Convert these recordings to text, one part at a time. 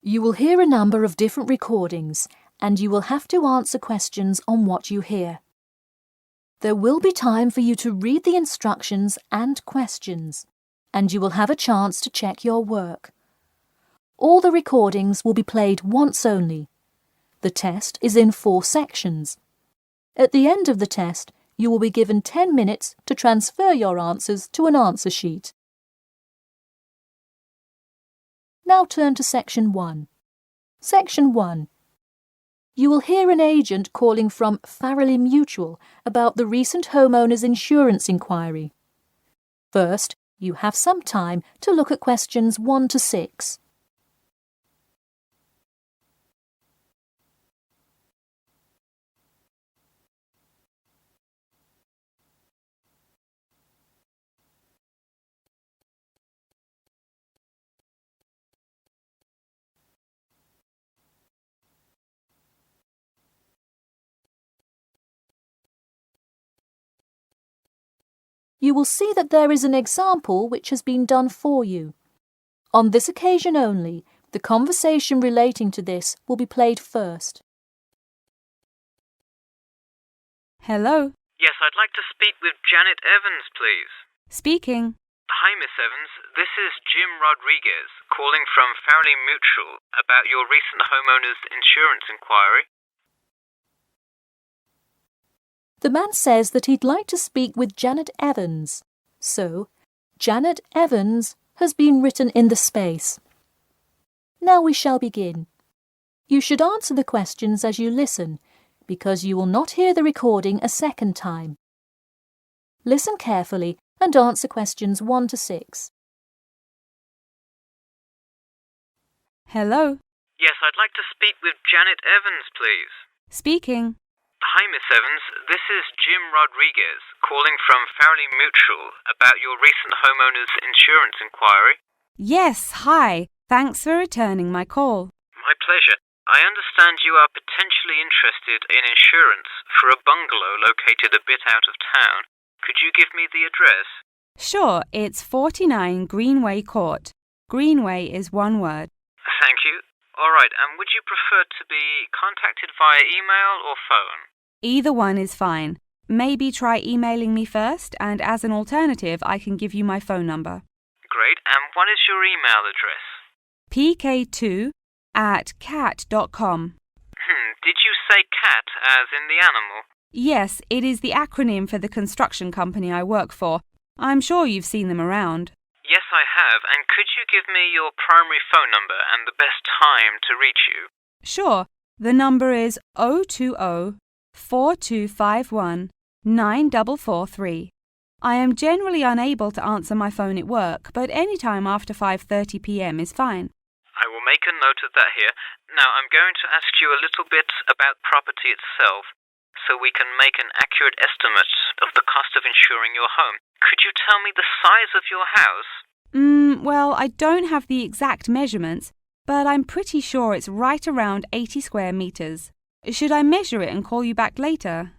You will hear a number of different recordings, and you will have to answer questions on what you hear. There will be time for you to read the instructions and questions, and you will have a chance to check your work. All the recordings will be played once only. The test is in 4 sections. At the end of the test, you will be given 10 minutes to transfer your answers to an answer sheet. Now turn to Section 1. Section 1. You will hear an agent calling from Farrelly Mutual about the recent homeowner's insurance inquiry. First, you have some time to look at questions 1 to 6. You will see that there is an example which has been done for you. On this occasion only, the conversation relating to this will be played first. Hello. Yes, I'd like to speak with Janet Evans, please. Speaking. Hi, Miss Evans. This is Jim Rodriguez, calling from Farrelly Mutual about your recent homeowner's insurance inquiry. The man says that he'd like to speak with Janet Evans. So, Janet Evans has been written in the space. Now we shall begin. You should answer the questions as you listen, because you will not hear the recording a second time. Listen carefully and answer questions 1 to 6. Hello. Yes, I'd like to speak with Janet Evans, please. Speaking. Hi, Miss Evans. This is Jim Rodriguez, calling from Farrelly Mutual about your recent homeowner's insurance inquiry. Yes, hi. Thanks for returning my call. My pleasure. I understand you are potentially interested in insurance for a bungalow located a bit out of town. Could you give me the address? Sure, it's 49 Greenway Court. Greenway is one word. Thank you. All right, and would you prefer to be contacted via email or phone? Either one is fine. Maybe try emailing me first, and as an alternative, I can give you my phone number. Great, and what is your email address? pk2@cat.com. Did you say cat as in the animal? Yes, it is the acronym for the construction company I work for. I'm sure you've seen them around. Yes, I have, and could you give me your primary phone number and the best time to reach you? Sure, the number is 020-4251-9443. I am generally unable to answer my phone at work, but any time after 5:30 p.m. is fine. I will make a note of that here. Now, I'm going to ask you a little bit about property itself, so we can make an accurate estimate of the cost of insuring your home. Could you tell me the size of your house? Well, I don't have the exact measurements, but I'm pretty sure it's right around 80 square meters. Should I measure it and call you back later?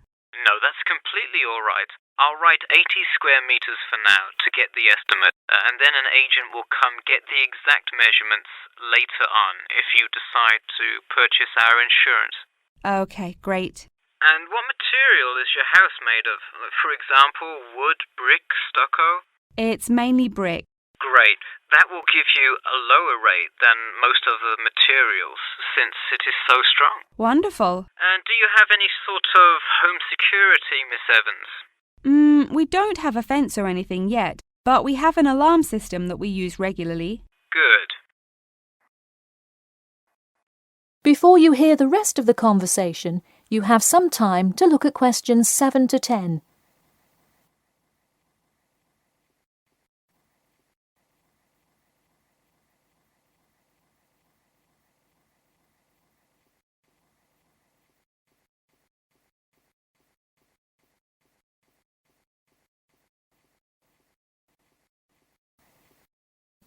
No, that's completely all right. I'll write 80 square meters for now to get the estimate, and then an agent will come get the exact measurements later on if you decide to purchase our insurance. Okay, great. And what material is your house made of? For example, wood, brick, stucco? It's mainly brick. Great. That will give you a lower rate than most of the materials, since it is so strong. Wonderful. And do you have any sort of home security, Miss Evans? We don't have a fence or anything yet, but we have an alarm system that we use regularly. Good. Before you hear the rest of the conversation, you have some time to look at questions 7 to 10.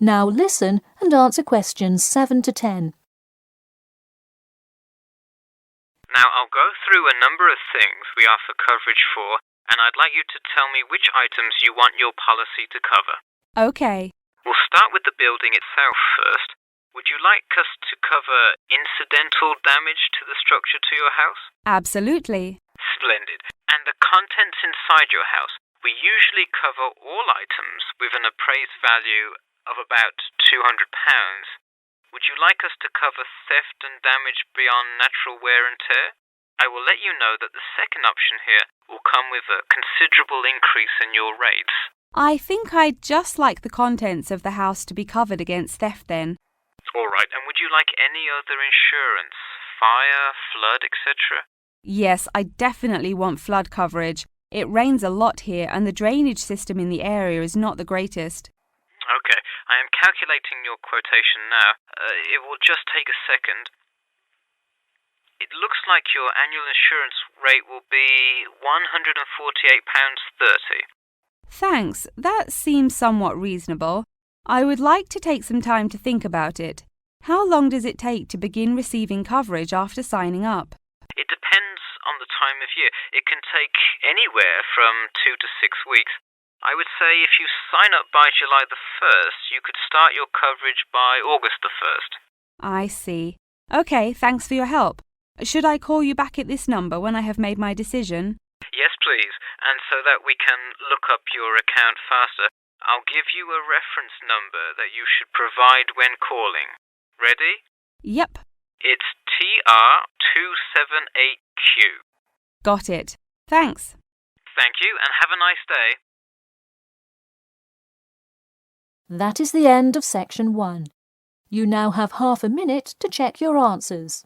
Now listen and answer questions 7 to 10. Now I'll go through a number of things we offer coverage for, and I'd like you to tell me which items you want your policy to cover. Okay. We'll start with the building itself first. Would you like us to cover incidental damage to the structure to your house? Absolutely. Splendid. And the contents inside your house? We usually cover all items with an appraised value of about £200. Would you like us to cover theft and damage beyond natural wear and tear? I will let you know that the second option here will come with a considerable increase in your rates. I think I'd just like the contents of the house to be covered against theft then. All right, and would you like any other insurance? Fire, flood, etc.? Yes, I definitely want flood coverage. It rains a lot here and the drainage system in the area is not the greatest. Okay, I am calculating your quotation now. It will just take a second. It looks like your annual insurance rate will be £148.30. Thanks, that seems somewhat reasonable. I would like to take some time to think about it. How long does it take to begin receiving coverage after signing up? It depends on the time of year. It can take anywhere from 2 to 6 weeks. I would say if you sign up by July the 1st, you could start your coverage by August the 1st. I see. Okay, thanks for your help. Should I call you back at this number when I have made my decision? Yes, please. And so that we can look up your account faster, I'll give you a reference number that you should provide when calling. Ready? Yep. It's TR278Q. Got it. Thanks. Thank you, and have a nice day. That is the end of section 1. You now have half a minute to check your answers.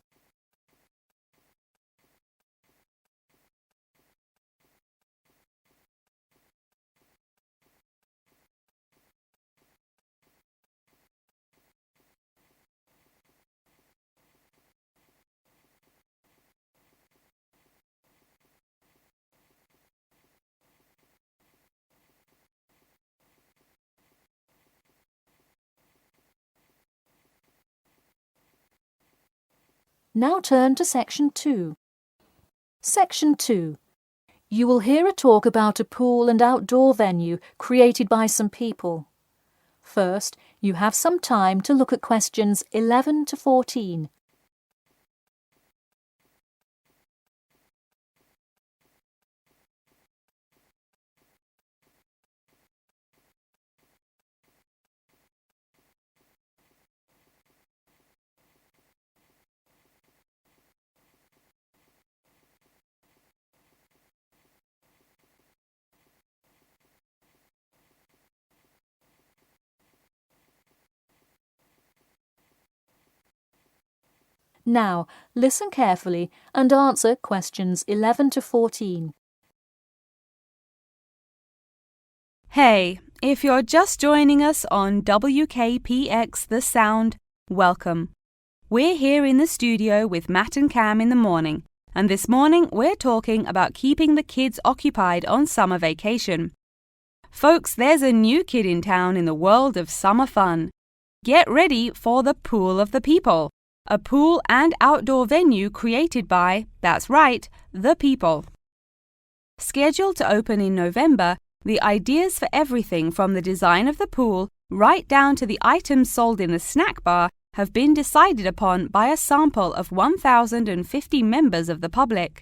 Now turn to section 2. Section 2. You will hear a talk about a pool and outdoor venue created by some people. First, you have some time to look at questions 11 to 14. Now, listen carefully and answer questions 11 to 14. Hey, if you're just joining us on WKPX The Sound, welcome. We're here in the studio with Matt and Cam in the morning, and this morning we're talking about keeping the kids occupied on summer vacation. Folks, there's a new kid in town in the world of summer fun. Get ready for the Pool of the People, a pool and outdoor venue created by, that's right, the people. Scheduled to open in November, the ideas for everything from the design of the pool right down to the items sold in the snack bar have been decided upon by a sample of 1,050 members of the public.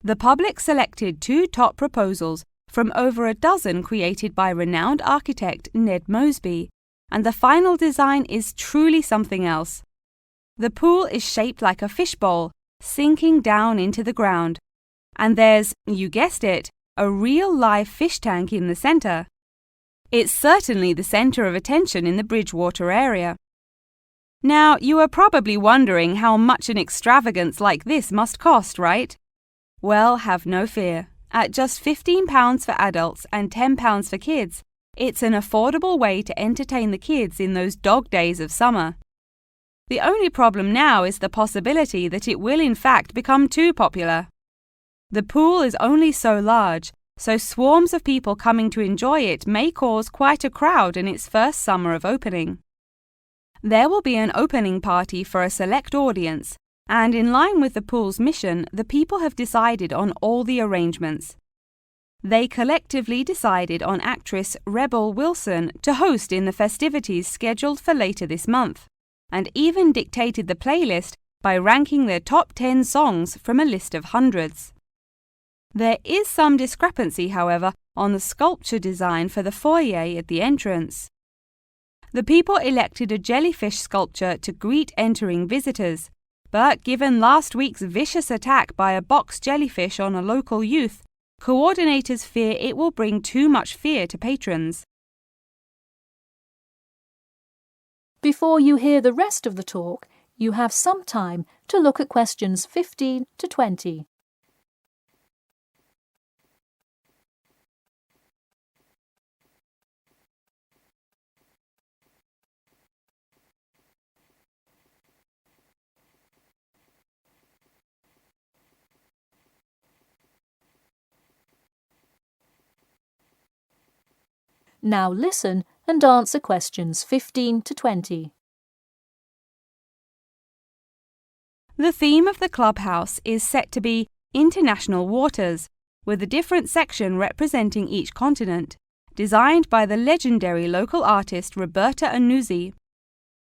The public selected 2 top proposals from over a dozen created by renowned architect Ned Mosby, and the final design is truly something else. The pool is shaped like a fishbowl, sinking down into the ground. And there's, you guessed it, a real live fish tank in the center. It's certainly the center of attention in the Bridgewater area. Now, you are probably wondering how much an extravagance like this must cost, right? Well, have no fear. At just £15 for adults and £10 for kids, it's an affordable way to entertain the kids in those dog days of summer. The only problem now is the possibility that it will in fact become too popular. The pool is only so large, so swarms of people coming to enjoy it may cause quite a crowd in its first summer of opening. There will be an opening party for a select audience, and in line with the pool's mission, the people have decided on all the arrangements. They collectively decided on actress Rebel Wilson to host in the festivities scheduled for later this month. and even dictated the playlist by ranking their top 10 songs from a list of hundreds. There is some discrepancy, however, on the sculpture design for the foyer at the entrance. The people elected a jellyfish sculpture to greet entering visitors, but given last week's vicious attack by a box jellyfish on a local youth, coordinators fear it will bring too much fear to patrons. Before you hear the rest of the talk, you have some time to look at questions 15 to 20. Now listen and answer questions 15 to 20. The theme of the clubhouse is set to be International Waters, with a different section representing each continent, designed by the legendary local artist Roberta Annuzzi.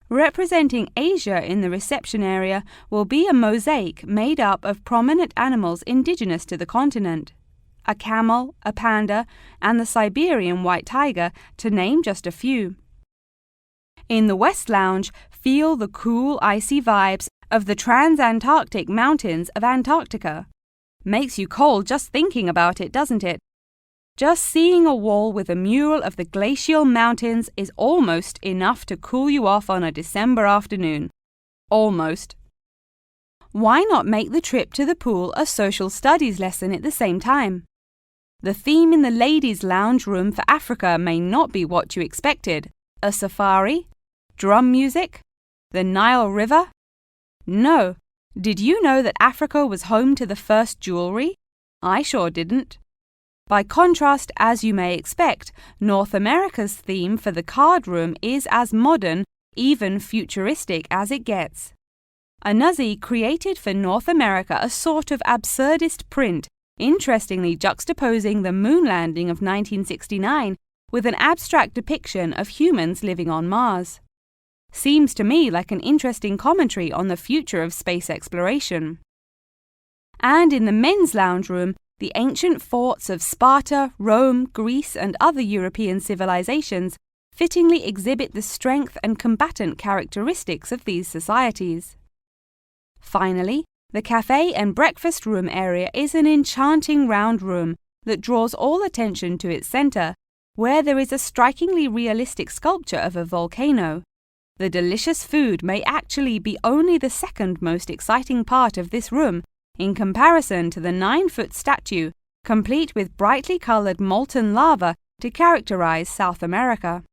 Representing Asia in the reception area will be a mosaic made up of prominent animals indigenous to the continent. A camel, a panda, and the Siberian white tiger, to name just a few. In the West Lounge, feel the cool, icy vibes of the transantarctic mountains of Antarctica. Makes you cold just thinking about it, doesn't it? Just seeing a wall with a mural of the glacial mountains is almost enough to cool you off on a December afternoon. Almost. Why not make the trip to the pool a social studies lesson at the same time? The theme in the ladies' lounge room for Africa may not be what you expected. A safari? Drum music? The Nile River? No. Did you know that Africa was home to the first jewelry? I sure didn't. By contrast, as you may expect, North America's theme for the card room is as modern, even futuristic as it gets. Annuzzi created for North America a sort of absurdist print, interestingly juxtaposing the moon landing of 1969 with an abstract depiction of humans living on Mars. Seems to me like an interesting commentary on the future of space exploration. And in the men's lounge room, the ancient forts of Sparta, Rome, Greece, and other European civilizations fittingly exhibit the strength and combatant characteristics of these societies. Finally, the cafe and breakfast room area is an enchanting round room that draws all attention to its center, where there is a strikingly realistic sculpture of a volcano. The delicious food may actually be only the second most exciting part of this room, in comparison to the 9-foot statue, complete with brightly colored molten lava to characterize South America.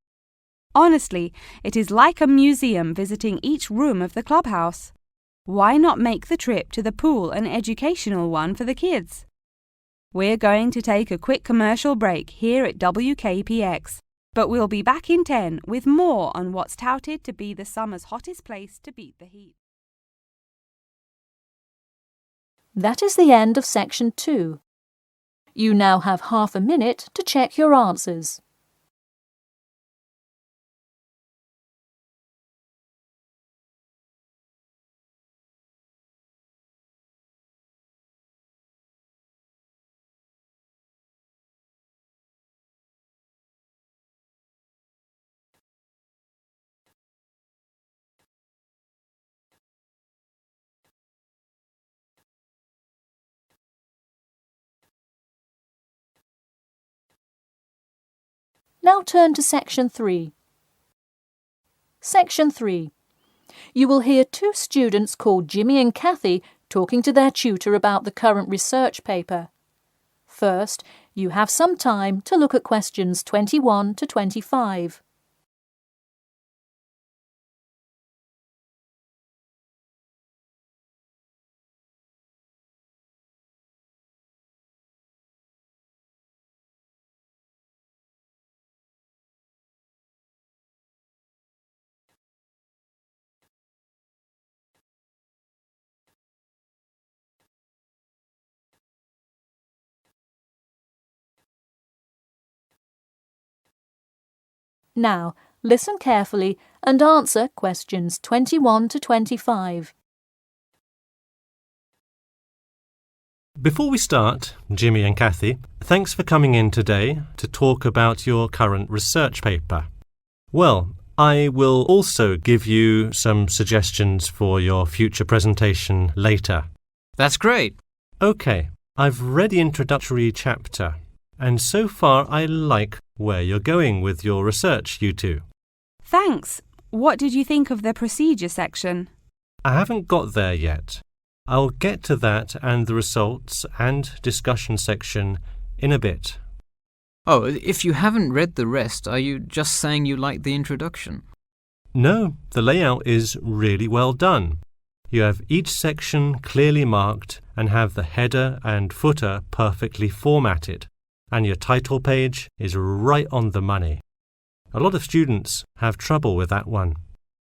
Honestly, it is like a museum visiting each room of the clubhouse. Why not make the trip to the pool an educational one for the kids? We're going to take a quick commercial break here at WKPX, but we'll be back in 10 with more on what's touted to be the summer's hottest place to beat the heat. That is the end of section 2. You now have half a minute to check your answers. Now turn to section 3. Section 3. You will hear two students called Jimmy and Kathy talking to their tutor about the current research paper. First, you have some time to look at questions 21 to 25. Now, listen carefully and answer questions 21 to 25. Before we start, Jimmy and Kathy, thanks for coming in today to talk about your current research paper. Well, I will also give you some suggestions for your future presentation later. That's great. Okay, I've read the introductory chapter, and so far I like where you're going with your research, you two. Thanks. What did you think of the procedure section? I haven't got there yet. I'll get to that and the results and discussion section in a bit. Oh, if you haven't read the rest, are you just saying you like the introduction? No, the layout is really well done. You have each section clearly marked and have the header and footer perfectly formatted, and your title page is right on the money. A lot of students have trouble with that one.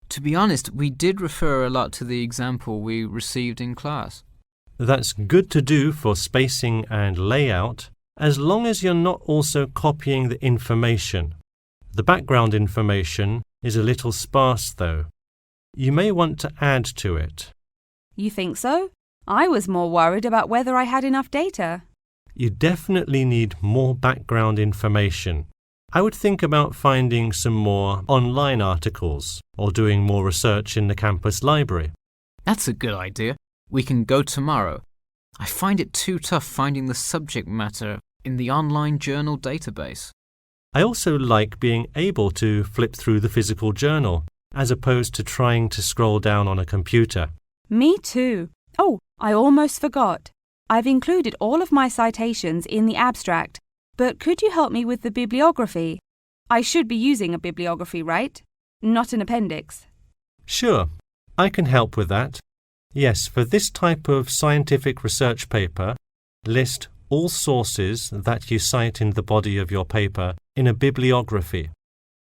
To be honest, we did refer a lot to the example we received in class. That's good to do for spacing and layout, as long as you're not also copying the information. The background information is a little sparse, though. You may want to add to it. You think so? I was more worried about whether I had enough data. You definitely need more background information. I would think about finding some more online articles or doing more research in the campus library. That's a good idea. We can go tomorrow. I find it too tough finding the subject matter in the online journal database. I also like being able to flip through the physical journal as opposed to trying to scroll down on a computer. Me too. Oh, I almost forgot. I've included all of my citations in the abstract, but could you help me with the bibliography? I should be using a bibliography, right? Not an appendix. Sure, I can help with that. Yes, for this type of scientific research paper, list all sources that you cite in the body of your paper in a bibliography.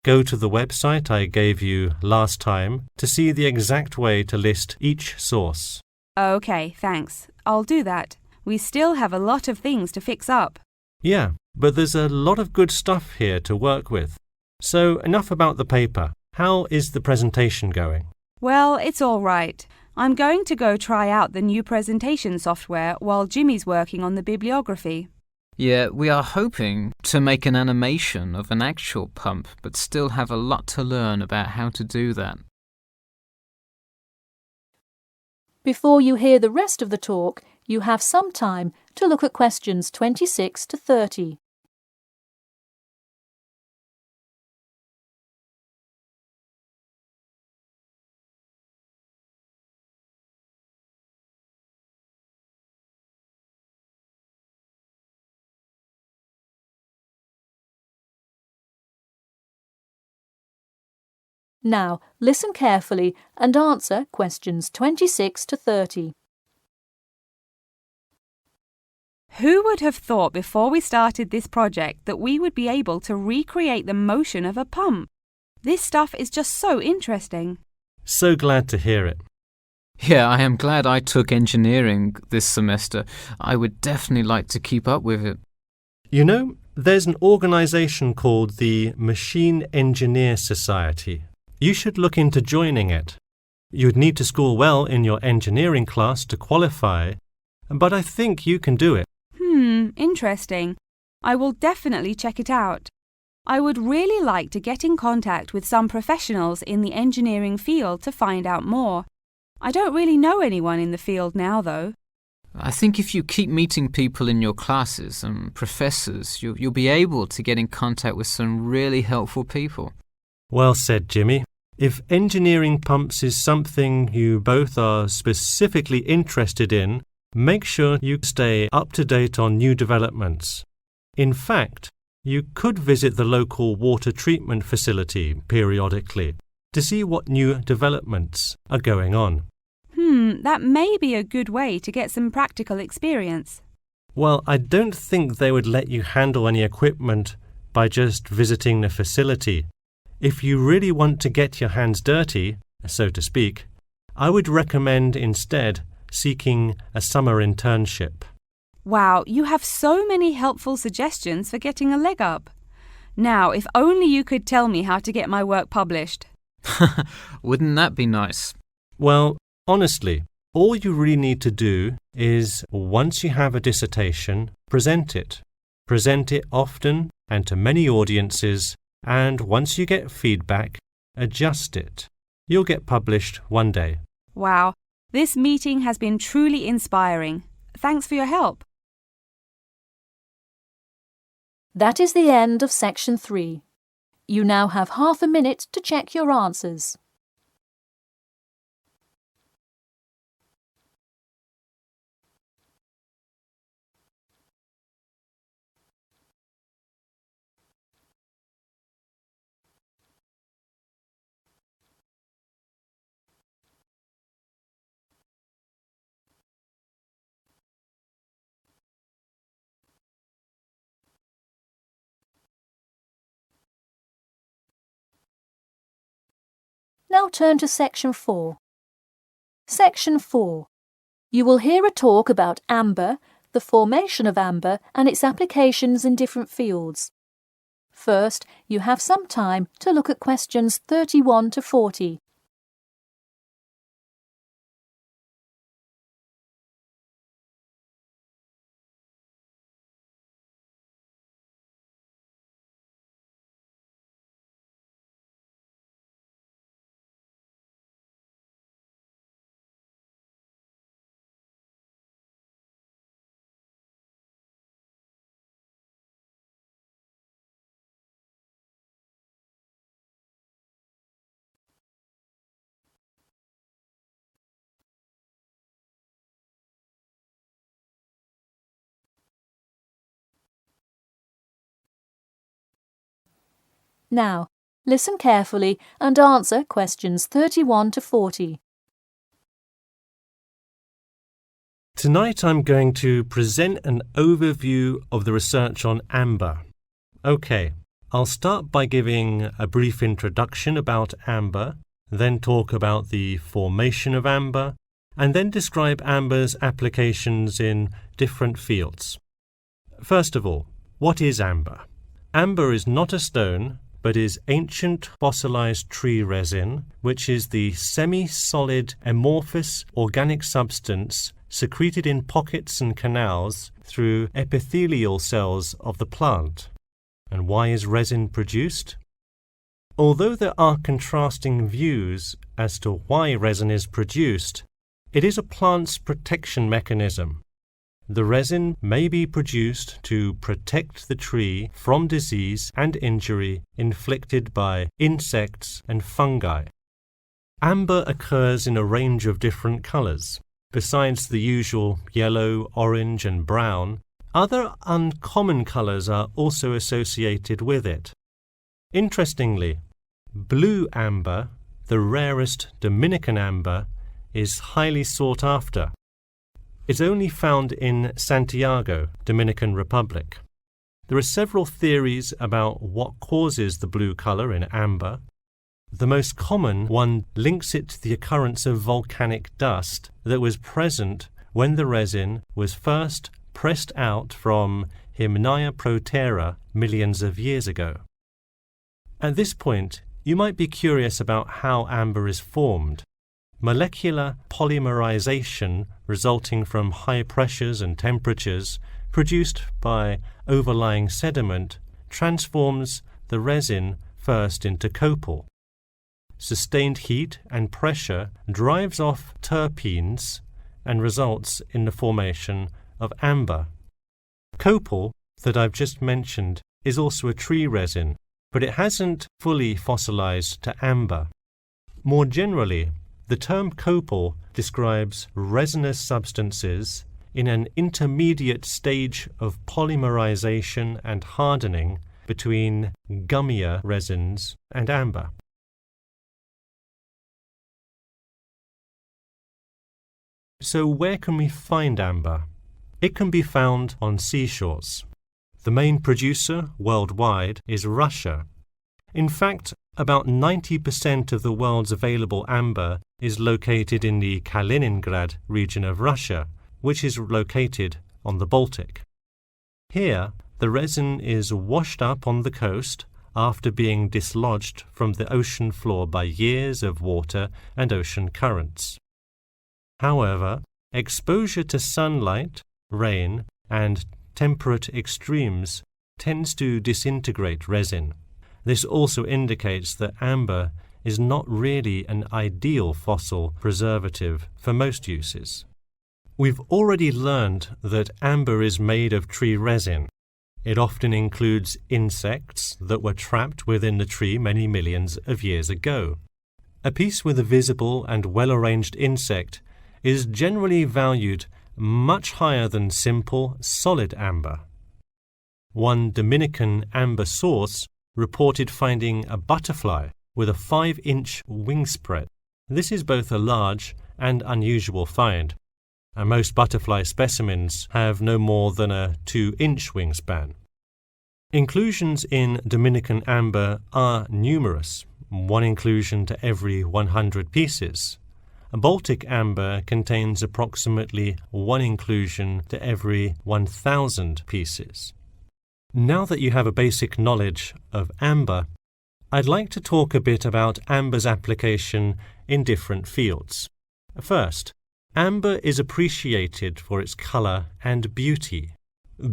Go to the website I gave you last time to see the exact way to list each source. Okay, thanks. I'll do that. We still have a lot of things to fix up. Yeah, but there's a lot of good stuff here to work with. So enough about the paper. How is the presentation going? Well, it's all right. I'm going to go try out the new presentation software while Jimmy's working on the bibliography. Yeah, we are hoping to make an animation of an actual pump, but still have a lot to learn about how to do that. Before you hear the rest of the talk, you have some time to look at questions 26 to 30. Now, listen carefully and answer questions 26 to 30. Who would have thought before we started this project that we would be able to recreate the motion of a pump? This stuff is just so interesting. So glad to hear it. Yeah, I am glad I took engineering this semester. I would definitely like to keep up with it. You know, there's an organization called the Machine Engineer Society. You should look into joining it. You'd need to score well in your engineering class to qualify, but I think you can do it. Interesting. I will definitely check it out. I would really like to get in contact with some professionals in the engineering field to find out more. I don't really know anyone in the field now, though. I think if you keep meeting people in your classes and professors, you'll be able to get in contact with some really helpful people. Well said, Jimmy. If engineering pumps is something you both are specifically interested in, make sure you stay up to date on new developments. In fact, you could visit the local water treatment facility periodically to see what new developments are going on. That may be a good way to get some practical experience. Well, I don't think they would let you handle any equipment by just visiting the facility. If you really want to get your hands dirty, so to speak, I would recommend instead seeking a summer internship. Wow, you have so many helpful suggestions for getting a leg up. Now, if only you could tell me how to get my work published. Wouldn't that be nice? Well, honestly, all you really need to do is, once you have a dissertation, present it. Present it often and to many audiences, and once you get feedback, adjust it. You'll get published one day. Wow, this meeting has been truly inspiring. Thanks for your help. That is the end of Section 3. You now have half a minute to check your answers. Now turn to Section 4. Section 4. You will hear a talk about amber, the formation of amber and its applications in different fields. First, you have some time to look at questions 31 to 40. Now, listen carefully and answer questions 31 to 40. Tonight I'm going to present an overview of the research on amber. Okay, I'll start by giving a brief introduction about amber, then talk about the formation of amber, and then describe amber's applications in different fields. First of all, what is amber? Amber is not a stone, but is ancient fossilized tree resin, which is the semi-solid amorphous organic substance secreted in pockets and canals through epithelial cells of the plant. And why is resin produced? Although there are contrasting views as to why resin is produced, it is a plant's protection mechanism. The resin may be produced to protect the tree from disease and injury inflicted by insects and fungi. Amber occurs in a range of different colors. Besides the usual yellow, orange, and brown, other uncommon colors are also associated with it. Interestingly, blue amber, the rarest Dominican amber, is highly sought after. It's only found in Santiago, Dominican Republic. There are several theories about what causes the blue color in amber. The most common one links it to the occurrence of volcanic dust that was present when the resin was first pressed out from Hymnaea protera millions of years ago. At this point, you might be curious about how amber is formed. Molecular polymerization resulting from high pressures and temperatures produced by overlying sediment transforms the resin first into copal. Sustained heat and pressure drives off terpenes and results in the formation of amber. Copal, that I've just mentioned, is also a tree resin, but it hasn't fully fossilized to amber. More generally, the term copal describes resinous substances in an intermediate stage of polymerization and hardening between gummier resins and amber. So where can we find amber? It can be found on seashores. The main producer worldwide is Russia. In fact, about 90% of the world's available amber is located in the Kaliningrad region of Russia, which is located on the Baltic. Here, the resin is washed up on the coast after being dislodged from the ocean floor by years of water and ocean currents. However, exposure to sunlight, rain, and temperate extremes tends to disintegrate resin. This also indicates that amber is not really an ideal fossil preservative for most uses. We've already learned that amber is made of tree resin. It often includes insects that were trapped within the tree many millions of years ago. A piece with a visible and well-arranged insect is generally valued much higher than simple, solid amber. One Dominican amber source reported finding a butterfly with a 5-inch wingspread. This is both a large and unusual find, and most butterfly specimens have no more than a 2-inch wingspan. Inclusions in Dominican amber are numerous, 1 inclusion to every 100 pieces. Baltic amber contains approximately 1 inclusion to every 1,000 pieces. Now that you have a basic knowledge of amber, I'd like to talk a bit about amber's application in different fields. First, amber is appreciated for its color and beauty.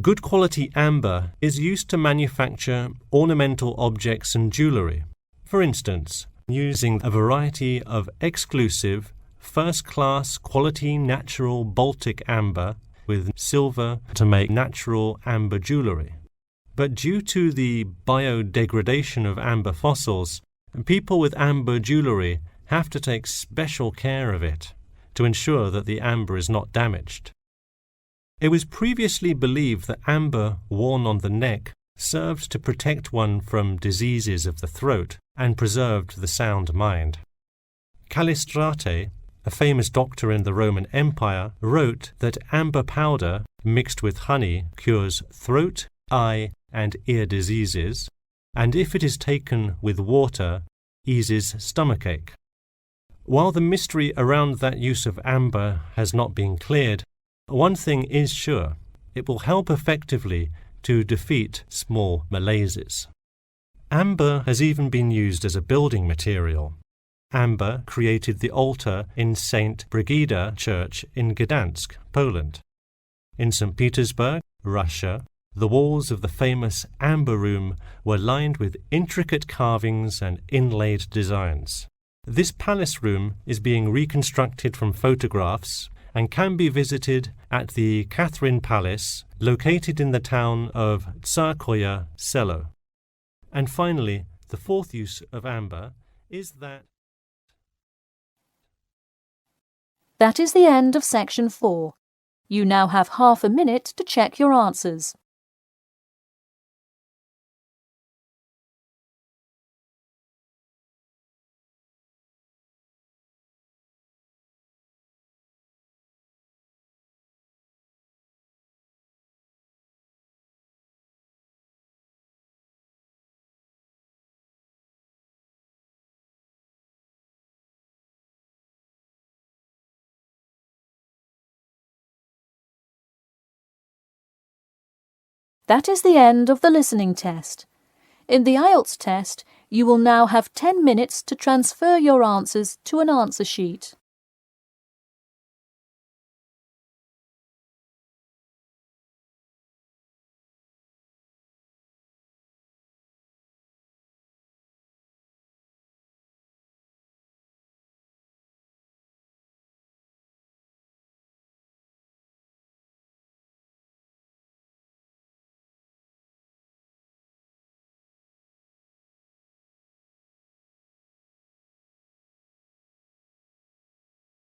Good quality amber is used to manufacture ornamental objects and jewelry. For instance, using a variety of exclusive, first-class quality natural Baltic amber with silver to make natural amber jewelry. But due to the biodegradation of amber fossils, people with amber jewelry have to take special care of it to ensure that the amber is not damaged. It was previously believed that amber worn on the neck served to protect one from diseases of the throat and preserved the sound mind. Callistrate, a famous doctor in the Roman Empire, wrote that amber powder mixed with honey cures throat, eye, and ear diseases, and if it is taken with water, eases stomachache. While the mystery around that use of amber has not been cleared, one thing is sure: it will help effectively to defeat small malaises. Amber has even been used as a building material. Amber created the altar in St. Brigida Church in Gdansk, Poland. In St. Petersburg, Russia, the walls of the famous Amber Room were lined with intricate carvings and inlaid designs. This palace room is being reconstructed from photographs and can be visited at the Catherine Palace, located in the town of Tsarskoye Selo. And finally, the fourth use of amber is that... That is the end of section 4. You now have half a minute to check your answers. That is the end of the listening test. In the Ielts test, you will now have 10 minutes to transfer your answers to an answer sheet.